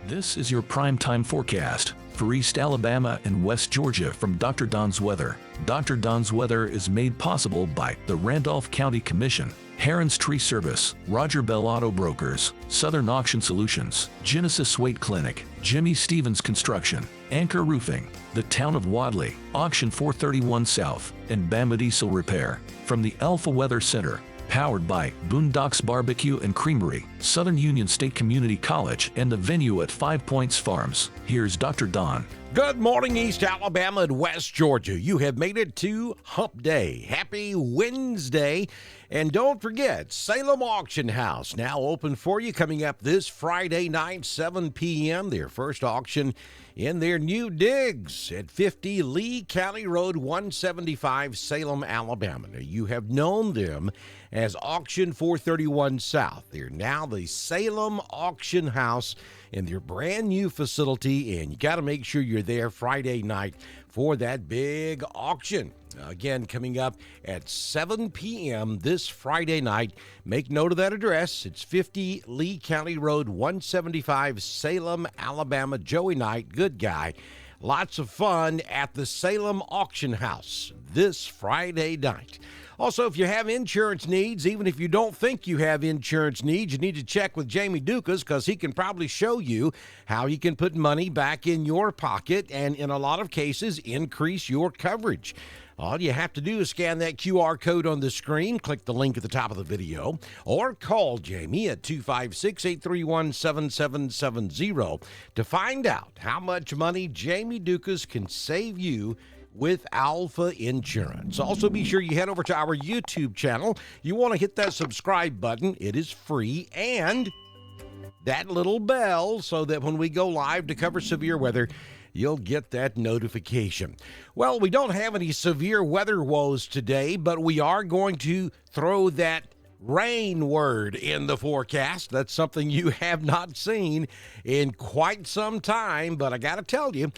This is your primetime forecast for East Alabama and West Georgia from Dr. Don's Weather. Dr. Don's Weather is made possible by the Randolph County Commission, Heron's Tree Service, Roger Bell Auto Brokers, Southern Auction Solutions, Genesis Weight Clinic, Jimmy Stevens Construction, Anchor Roofing, the Town of Wadley, Auction 431 South, and Bama Diesel Repair. From the Alpha Weather Center, powered by Boondocks Barbecue and Creamery, Southern Union State Community College, and the venue at 5 Points Farms. Here's Dr. Don. Good morning, East Alabama and West Georgia. You have made it to Hump Day. Happy Wednesday. And don't forget, Salem Auction House now open for you coming up this Friday night, 7 p.m. Their first auction in their new digs at 50 Lee County Road 175, Salem, Alabama. Now, you have known them as Auction 431 South. They're now the Salem Auction House in their brand new facility, and you got to make sure you're there Friday night for that big auction. Again, coming up at 7 p.m. this Friday night. Make note of that address. It's 50 Lee County Road 175, Salem, Alabama. Joey Knight, good guy. Lots of fun at the Salem Auction House this Friday night. Also, if you have insurance needs, even if you don't think you have insurance needs, you need to check with Jamie Dukas because he can probably show you how you can put money back in your pocket and, in a lot of cases, increase your coverage. All you have to do is scan that QR code on the screen, click the link at the top of the video, or call Jamie at 256-831-7770 to find out how much money Jamie Dukas can save you with Alpha Insurance. Also, be sure you head over to our YouTube channel. You want to hit that subscribe button. It is free, and that little bell so that when we go live to cover severe weather, you'll get that notification. Well, we don't have any severe weather woes today, but we are going to throw that rain word in the forecast. That's something you have not seen in quite some time, but I got to tell you,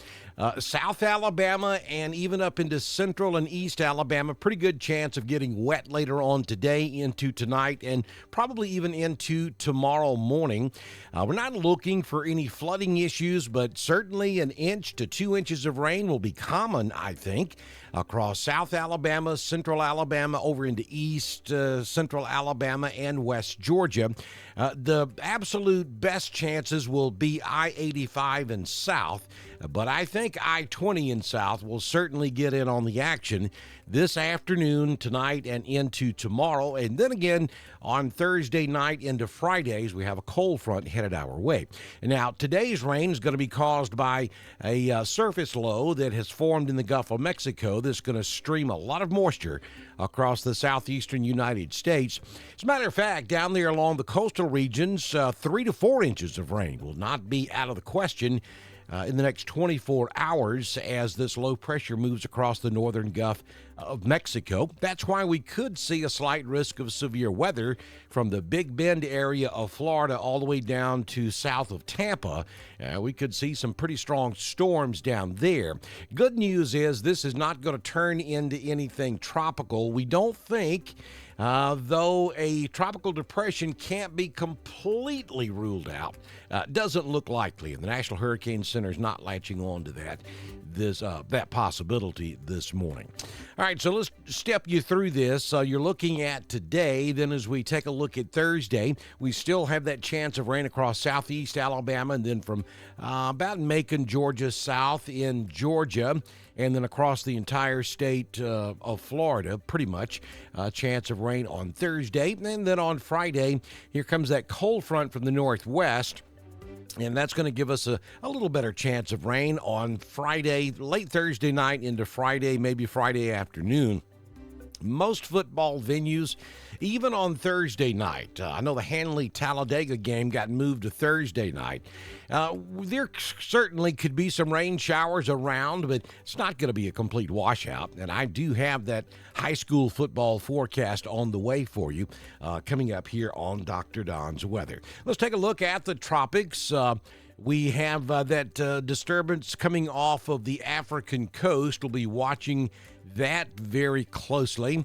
South Alabama and even up into Central and East Alabama, pretty good chance of getting wet later on today into tonight and probably even into tomorrow morning. We're not looking for any flooding issues, but certainly 1 inch to 2 inches of rain will be common, I think, across South Alabama, Central Alabama, over into East Central Alabama and West Georgia. The absolute best chances will be I-85 and south, but I think I-20 and south will certainly get in on the action this afternoon, tonight, and into tomorrow. And then again, on Thursday night into Fridays, we have a cold front headed our way. Now, today's rain is going to be caused by a surface low that has formed in the Gulf of Mexico that's going to stream a lot of moisture across the southeastern United States. As a matter of fact, down there along the coastal regions, 3 to 4 inches of rain will not be out of the question in the next 24 hours as this low pressure moves across the northern Gulf of Mexico. That's why we could see a slight risk of severe weather from the Big Bend area of Florida all the way down to south of Tampa. We could see some pretty strong storms down there. Good news is this is not going to turn into anything tropical. We don't think, though a tropical depression can't be completely ruled out. Doesn't look likely, and the National Hurricane Center is not latching on to that possibility this morning. All right, so let's step you through this. You're looking at today. Then as we take a look at Thursday, we still have that chance of rain across southeast Alabama, and then from about Macon, Georgia, south in Georgia, and then across the entire state of Florida, pretty much, a chance of rain on Thursday. And then on Friday, here comes that cold front from the northwest, and that's going to give us a little better chance of rain on Friday, late Thursday night into Friday, maybe Friday afternoon. Most football venues, even on Thursday night, I know the Hanley-Talladega game got moved to Thursday night. There certainly could be some rain showers around, but it's not going to be a complete washout. And I do have that high school football forecast on the way for you coming up here on Dr. Don's Weather. Let's take a look at the tropics. We have that disturbance coming off of the African coast. We'll be watching that very closely.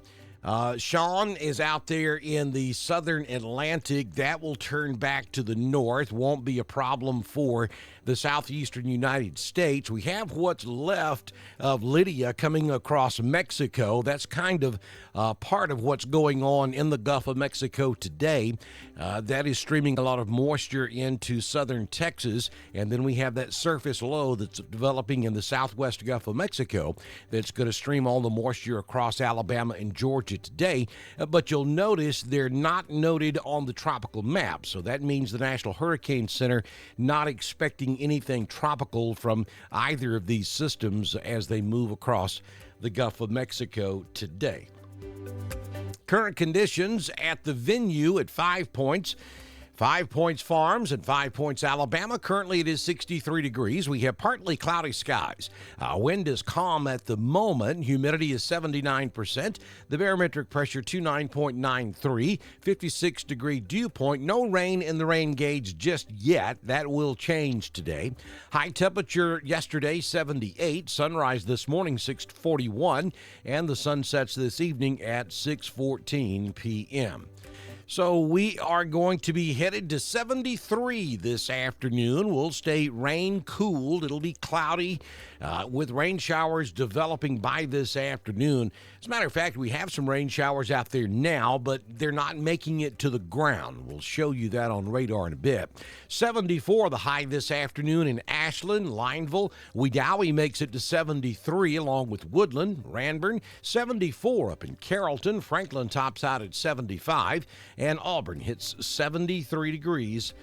Sean is out there in the southern Atlantic. That will turn back to the north. Won't be a problem for the southeastern United States. We have what's left of Lydia coming across Mexico. That's kind of part of what's going on in the Gulf of Mexico today. That is streaming a lot of moisture into southern Texas. And then we have that surface low that's developing in the southwest Gulf of Mexico that's going to stream all the moisture across Alabama and Georgia today. But you'll notice they're not noted on the tropical map. So that means the National Hurricane Center not expecting anything tropical from either of these systems as they move across the Gulf of Mexico today. Current conditions at the venue at 5 Points. 5 Points Farms and 5 Points Alabama. Currently it is 63 degrees. We have partly cloudy skies. Wind is calm at the moment. Humidity is 79%. The barometric pressure 29.93. 56-degree dew point. No rain in the rain gauge just yet. That will change today. High temperature yesterday 78. Sunrise this morning 6:41. And the sun sets this evening at 6:14 p.m. So we are going to be headed to 73 this afternoon. We'll stay rain-cooled. It'll be cloudy with rain showers developing by this afternoon. As a matter of fact, we have some rain showers out there now, but they're not making it to the ground. We'll show you that on radar in a bit. 74 the high this afternoon in Ashland, Lineville. Wedowee makes it to 73 along with Woodland, Ranburne. 74 up in Carrollton. Franklin tops out at 75. And Auburn hits 73 degrees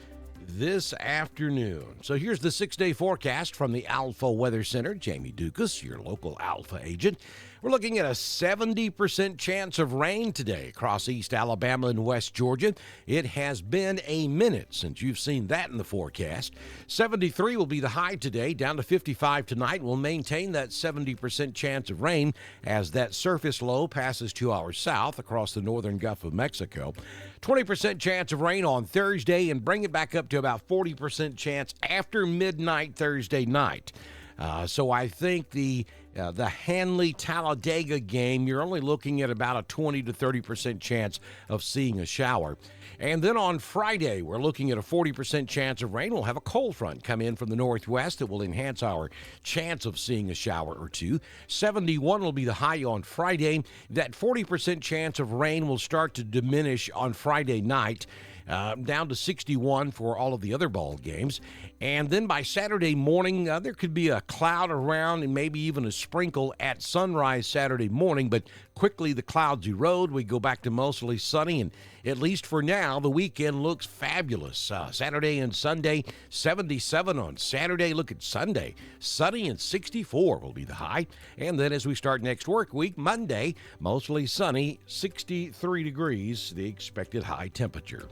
this afternoon. So here's the 6-day forecast from the Alpha Weather Center. Jamie Dukas, your local Alpha agent. We're looking at a 70% chance of rain today across East Alabama and West Georgia. It has been a minute since you've seen that in the forecast. 73 will be the high today, down to 55 tonight. We'll maintain that 70% chance of rain as that surface low passes 2 hours south across the northern Gulf of Mexico. 20% chance of rain on Thursday and bring it back up to about 40% chance after midnight Thursday night. So I think the Hanley-Talladega game, you're only looking at about a 20 to 30% chance of seeing a shower. And then on Friday, we're looking at a 40% chance of rain. We'll have a cold front come in from the northwest that will enhance our chance of seeing a shower or two. 71 will be the high on Friday. That 40% chance of rain will start to diminish on Friday night. Down to 61 for all of the other ball games. And then by Saturday morning, there could be a cloud around and maybe even a sprinkle at sunrise Saturday morning, but quickly the clouds erode. We go back to mostly sunny, and at least for now, the weekend looks fabulous. Saturday and Sunday, 77 on Saturday. Look at Sunday, sunny and 64 will be the high. And then as we start next work week, Monday, mostly sunny, 63 degrees, the expected high temperature.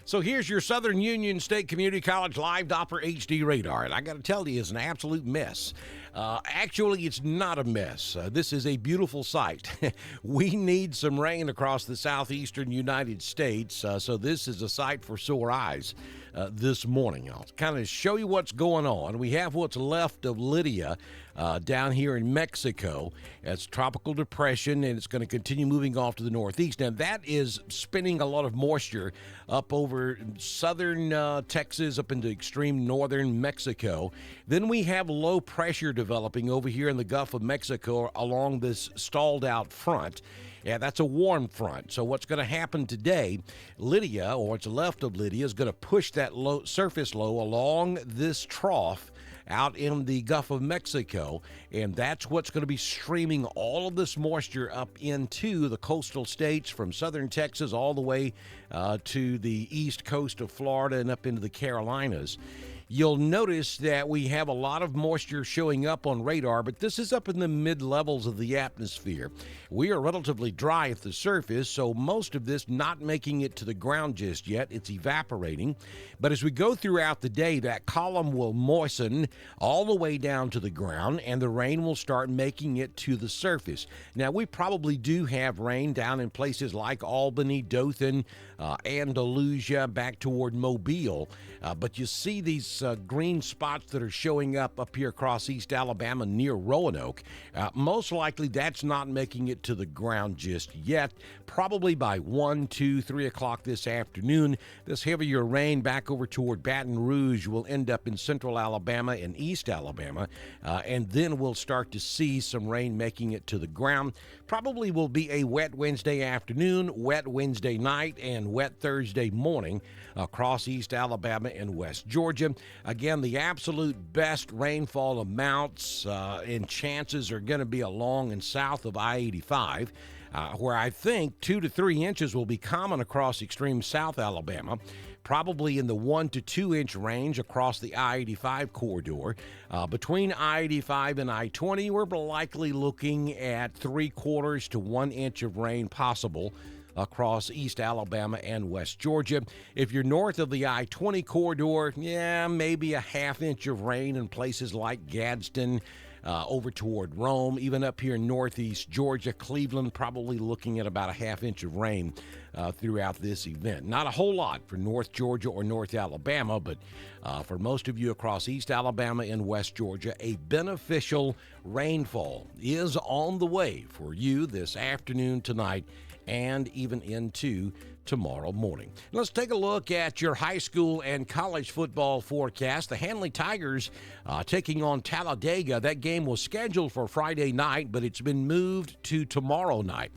So here's your Southern Union State Community College Live Doppler HD radar. And I got to tell you, it's an absolute mess. Actually, it's not a mess. This is a beautiful sight. We need some rain across the southeastern United States, so this is a sight for sore eyes this morning. I'll kind of show you what's going on. We have what's left of Lydia down here in Mexico. It's tropical depression, and it's going to continue moving off to the northeast. Now, that is spinning a lot of moisture up over southern Texas, up into extreme northern Mexico. Then we have low pressure developing over here in the Gulf of Mexico along this stalled out front. Yeah, that's a warm front. So what's going to happen today, Lydia, or what's left of Lydia, is going to push that low surface low along this trough out in the Gulf of Mexico, and that's what's going to be streaming all of this moisture up into the coastal states from southern Texas all the way to the east coast of Florida and up into the Carolinas. You'll notice that we have a lot of moisture showing up on radar, but this is up in the mid-levels of the atmosphere. We are relatively dry at the surface, so most of this not making it to the ground just yet. It's evaporating. But as we go throughout the day, that column will moisten all the way down to the ground, and the rain will start making it to the surface. Now, we probably do have rain down in places like Albany, Dothan, Andalusia, back toward Mobile, but you see these these green spots that are showing up here across East Alabama near Roanoke. Most likely that's not making it to the ground just yet. Probably by 1, 2, 3 o'clock this afternoon, this heavier rain back over toward Baton Rouge will end up in central Alabama and East Alabama, and then we'll start to see some rain making it to the ground. Probably will be a wet Wednesday afternoon, wet Wednesday night, and wet Thursday morning across East Alabama and West Georgia. Again, the absolute best rainfall amounts and chances are going to be along and south of I-85, where I think 2 to 3 inches will be common across extreme South Alabama. Probably in the 1 to 2 inch range across the I-85 corridor. Between I-85 and I-20, we're likely looking at 3/4 to 1 inch of rain possible across East Alabama and West Georgia. If you're north of the I-20 corridor, maybe a 1/2 inch of rain in places like Gadsden, over toward Rome, even up here in northeast Georgia, Cleveland, probably looking at about a 1/2 inch of rain throughout this event. Not a whole lot for North Georgia or North Alabama, but for most of you across East Alabama and West Georgia, a beneficial rainfall is on the way for you this afternoon, tonight, and even into tomorrow morning. Let's take a look at your high school and college football forecast. The Handley Tigers taking on Talladega. That game was scheduled for Friday night, but it's been moved to tomorrow night.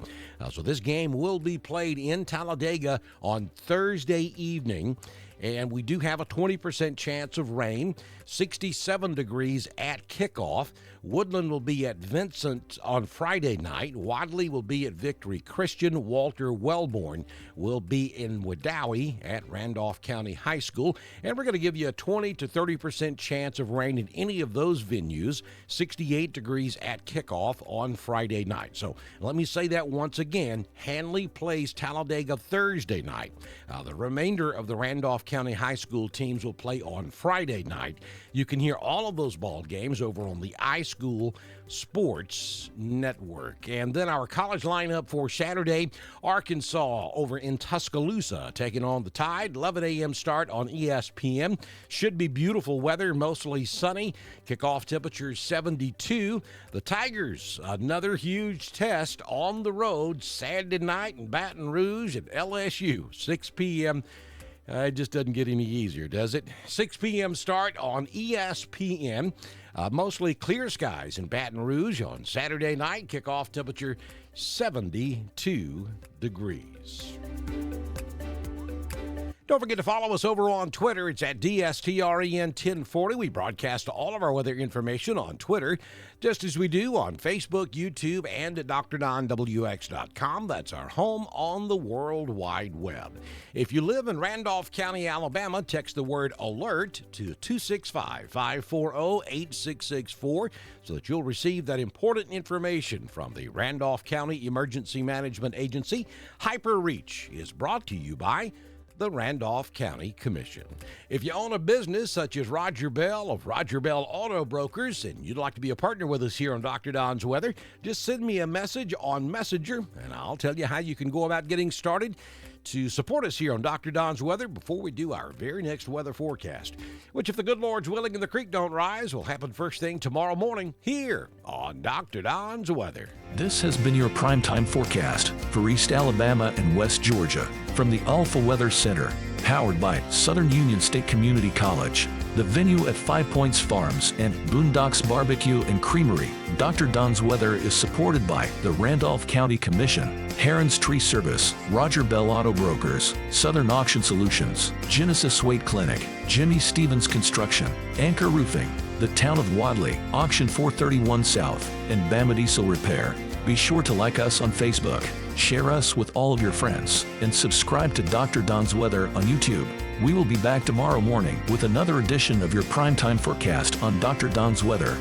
So this game will be played in Talladega on Thursday evening. And we do have a 20% chance of rain, 67 degrees at kickoff. Woodland will be at Vincent on Friday night. Wadley will be at Victory Christian. Walter Wellborn will be in Wedowee at Randolph County High School. And we're going to give you a 20 to 30% chance of rain in any of those venues, 68 degrees at kickoff on Friday night. So let me say that once again. Handley plays Talladega Thursday night. The remainder of the Randolph County High School teams will play on Friday night. You can hear all of those ball games over on the iSchool Sports Network. And then our college lineup for Saturday, Arkansas over in Tuscaloosa taking on the Tide. 11 a.m. start on ESPN. Should be beautiful weather, mostly sunny. Kickoff temperature 72. The Tigers, another huge test on the road Saturday night in Baton Rouge at LSU, 6 p.m. It just doesn't get any easier, does it? 6 p.m. start on ESPN. Mostly clear skies in Baton Rouge on Saturday night. Kickoff temperature 72 degrees. Don't forget to follow us over on Twitter. It's at DSTREN1040. We broadcast all of our weather information on Twitter, just as we do on Facebook, YouTube, and at DrDonWX.com. That's our home on the World Wide Web. If you live in Randolph County, Alabama, text the word ALERT to 265-540-8664 so that you'll receive that important information from the Randolph County Emergency Management Agency. HyperReach is brought to you by the Randolph County Commission. If you own a business such as Roger Bell of Roger Bell Auto Brokers and you'd like to be a partner with us here on Dr. Don's Weather, just send me a message on Messenger and I'll tell you how you can go about getting started to support us here on Dr. Don's Weather before we do our very next weather forecast, which, if the good Lord's willing and the creek don't rise, will happen first thing tomorrow morning here on Dr. Don's Weather. This has been your primetime forecast for East Alabama and West Georgia from the Alpha Weather Center, powered by Southern Union State Community College, the venue at 5 Points Farms and Boondocks Barbecue and Creamery. Dr. Don's Weather is supported by the Randolph County Commission, Heron's Tree Service, Roger Bell Auto Brokers, Southern Auction Solutions, Genesis Weight Clinic, Jimmy Stevens Construction, Anchor Roofing, the Town of Wadley, Auction 431 South, and Bama Diesel Repair. Be sure to like us on Facebook, share us with all of your friends, and subscribe to Dr. Don's Weather on YouTube. We will be back tomorrow morning with another edition of your primetime forecast on Dr. Don's Weather.